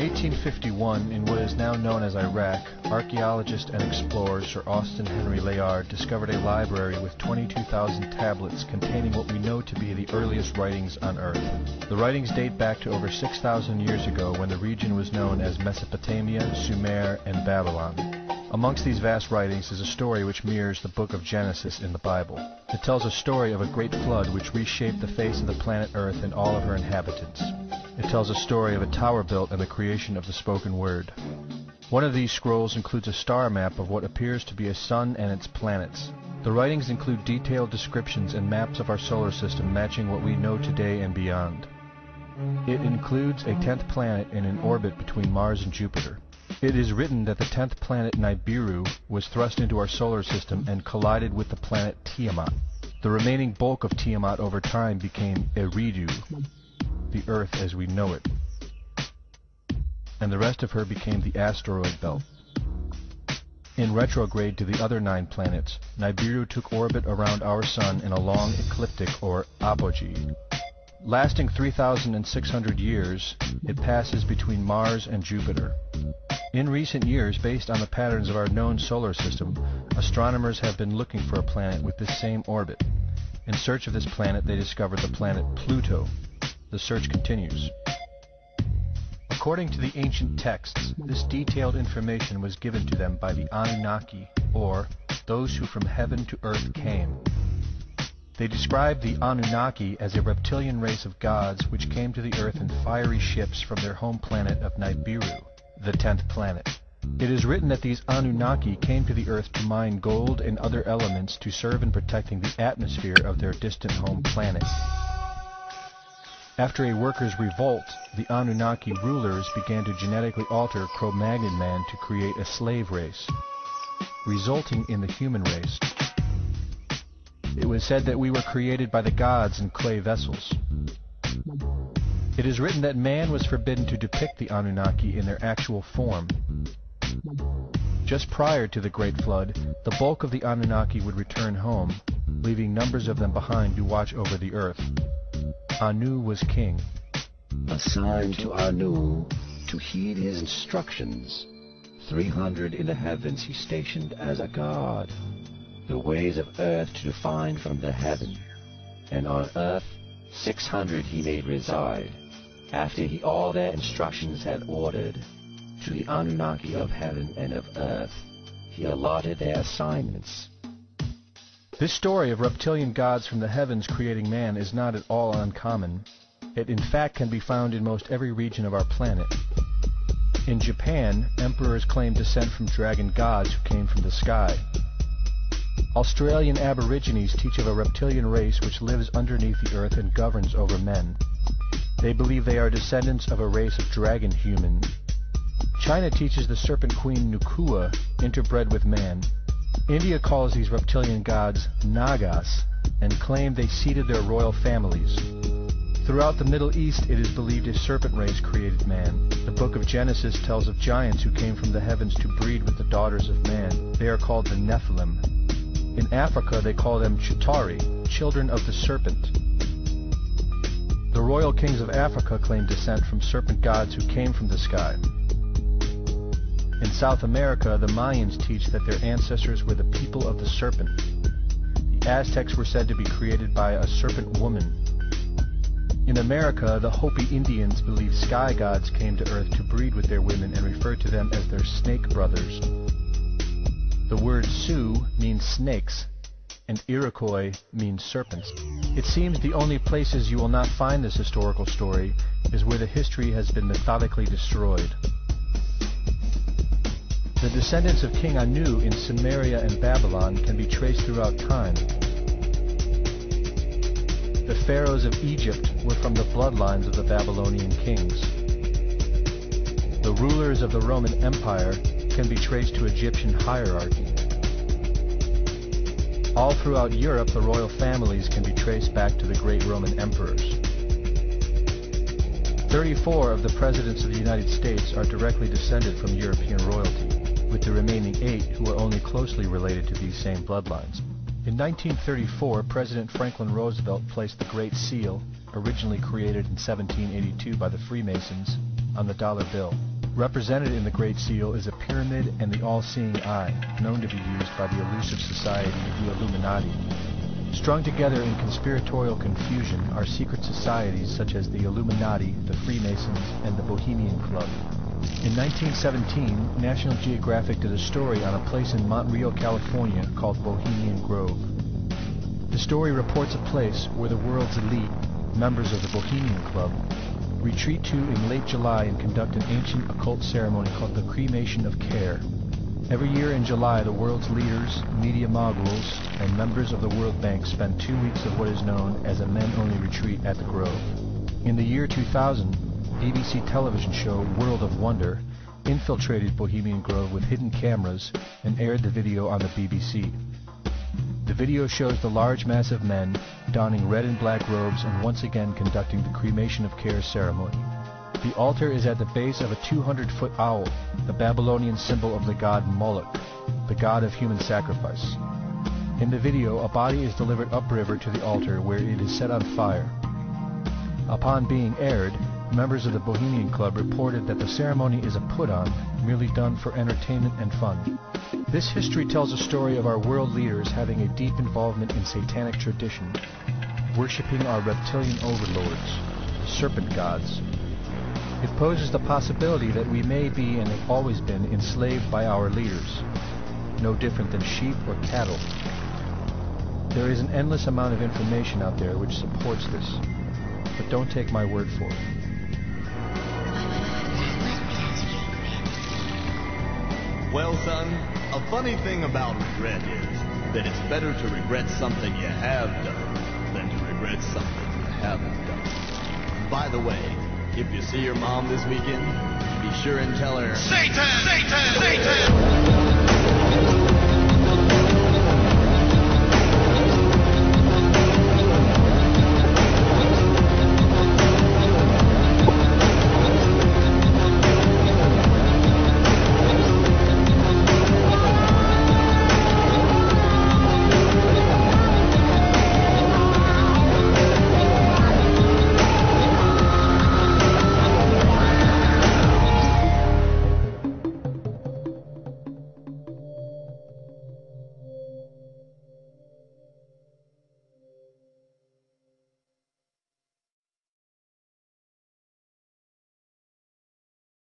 1851, in what is now known as Iraq, archaeologist and explorer Sir Austin Henry Layard discovered a library with 22,000 tablets containing what we know to be the earliest writings on Earth. The writings date back to over 6,000 years ago when the region was known as Mesopotamia, Sumer, and Babylon. Amongst these vast writings is a story which mirrors the book of Genesis in the Bible. It tells a story of a great flood which reshaped the face of the planet Earth and all of her inhabitants. It tells a story of a tower built and the creation of the spoken word. One of these scrolls includes a star map of what appears to be a sun and its planets. The writings include detailed descriptions and maps of our solar system matching what we know today and beyond. It includes a 10th planet in an orbit between Mars and Jupiter. It is written that the 10th planet Nibiru was thrust into our solar system and collided with the planet Tiamat. The remaining bulk of Tiamat over time became Eridu, the Earth as we know it, and the rest of her became the asteroid belt. In retrograde to the other 9 planets, Nibiru took orbit around our Sun in a long ecliptic or apogee. Lasting 3,600 years, it passes between Mars and Jupiter. In recent years, based on the patterns of our known solar system, astronomers have been looking for a planet with this same orbit. In search of this planet, they discovered the planet Pluto. The search continues. According to the ancient texts, this detailed information was given to them by the Anunnaki, or those who from heaven to earth came. They described the Anunnaki as a reptilian race of gods which came to the earth in fiery ships from their home planet of Nibiru, the 10th planet. It is written that these Anunnaki came to the earth to mine gold and other elements to serve in protecting the atmosphere of their distant home planet. After a workers' revolt, the Anunnaki rulers began to genetically alter Cro-Magnon man to create a slave race, resulting in the human race. It was said that we were created by the gods in clay vessels. It is written that man was forbidden to depict the Anunnaki in their actual form. Just prior to the Great Flood, the bulk of the Anunnaki would return home, leaving numbers of them behind to watch over the earth. Anu was king. Assigned to Anu to heed his instructions. 300 in the heavens he stationed as a god. The ways of earth to define from the heaven. And on earth 600 he made reside. After he all their instructions had ordered, to the Anunnaki of heaven and of earth, he allotted their assignments. This story of reptilian gods from the heavens creating man is not at all uncommon. It in fact can be found in most every region of our planet. In Japan, emperors claim descent from dragon gods who came from the sky. Australian Aborigines teach of a reptilian race which lives underneath the earth and governs over men. They believe they are descendants of a race of dragon human. China teaches the serpent queen Nukua interbred with man. India calls these reptilian gods Nagas and claim they seeded their royal families. Throughout the Middle East it is believed a serpent race created man. The book of Genesis tells of giants who came from the heavens to breed with the daughters of man. They are called the Nephilim. In Africa they call them Chitauri, children of the serpent. The royal kings of Africa claim descent from serpent gods who came from the sky. In South America, the Mayans teach that their ancestors were the people of the serpent. The Aztecs were said to be created by a serpent woman. In America, the Hopi Indians believe sky gods came to earth to breed with their women and refer to them as their snake brothers. The word Sioux means snakes, and Iroquois means serpents. It seems the only places you will not find this historical story is where the history has been methodically destroyed. The descendants of King Anu in Sumeria and Babylon can be traced throughout time. The pharaohs of Egypt were from the bloodlines of the Babylonian kings. The rulers of the Roman Empire can be traced to Egyptian hierarchy. All throughout Europe, the royal families can be traced back to the great Roman emperors. 34 of the presidents of the United States are directly descended from European royalty, with the remaining 8 who are only closely related to these same bloodlines. In 1934, President Franklin Roosevelt placed the Great Seal, originally created in 1782 by the Freemasons, on the dollar bill. Represented in the Great Seal is a pyramid and the all-seeing eye, known to be used by the elusive society, the Illuminati. Strung together in conspiratorial confusion are secret societies such as the Illuminati, the Freemasons, and the Bohemian Club. In 1917, National Geographic did a story on a place in Montreal, California called Bohemian Grove. The story reports a place where the world's elite, members of the Bohemian Club, retreat to in late July and conduct an ancient occult ceremony called the Cremation of Care. Every year in July, the world's leaders, media moguls, and members of the World Bank spend 2 weeks of what is known as a men-only retreat at the Grove. In the year 2000, ABC television show World of Wonder infiltrated Bohemian Grove with hidden cameras and aired the video on the BBC. The video shows the large mass of men donning red and black robes and once again conducting the Cremation of Care ceremony. The altar is at the base of a 200-foot owl, the Babylonian symbol of the god Moloch, the god of human sacrifice. In the video, a body is delivered upriver to the altar where it is set on fire. Upon being aired, members of the Bohemian Club reported that the ceremony is a put-on, merely done for entertainment and fun. This history tells a story of our world leaders having a deep involvement in satanic tradition, worshipping our reptilian overlords, the serpent gods. It poses the possibility that we may be and have always been enslaved by our leaders, no different than sheep or cattle. There is an endless amount of information out there which supports this, but don't take my word for it. Well, son, a funny thing about regret is that it's better to regret something you have done than to regret something you haven't done. By the way, if you see your mom this weekend, be sure and tell her, Satan! Satan! Satan!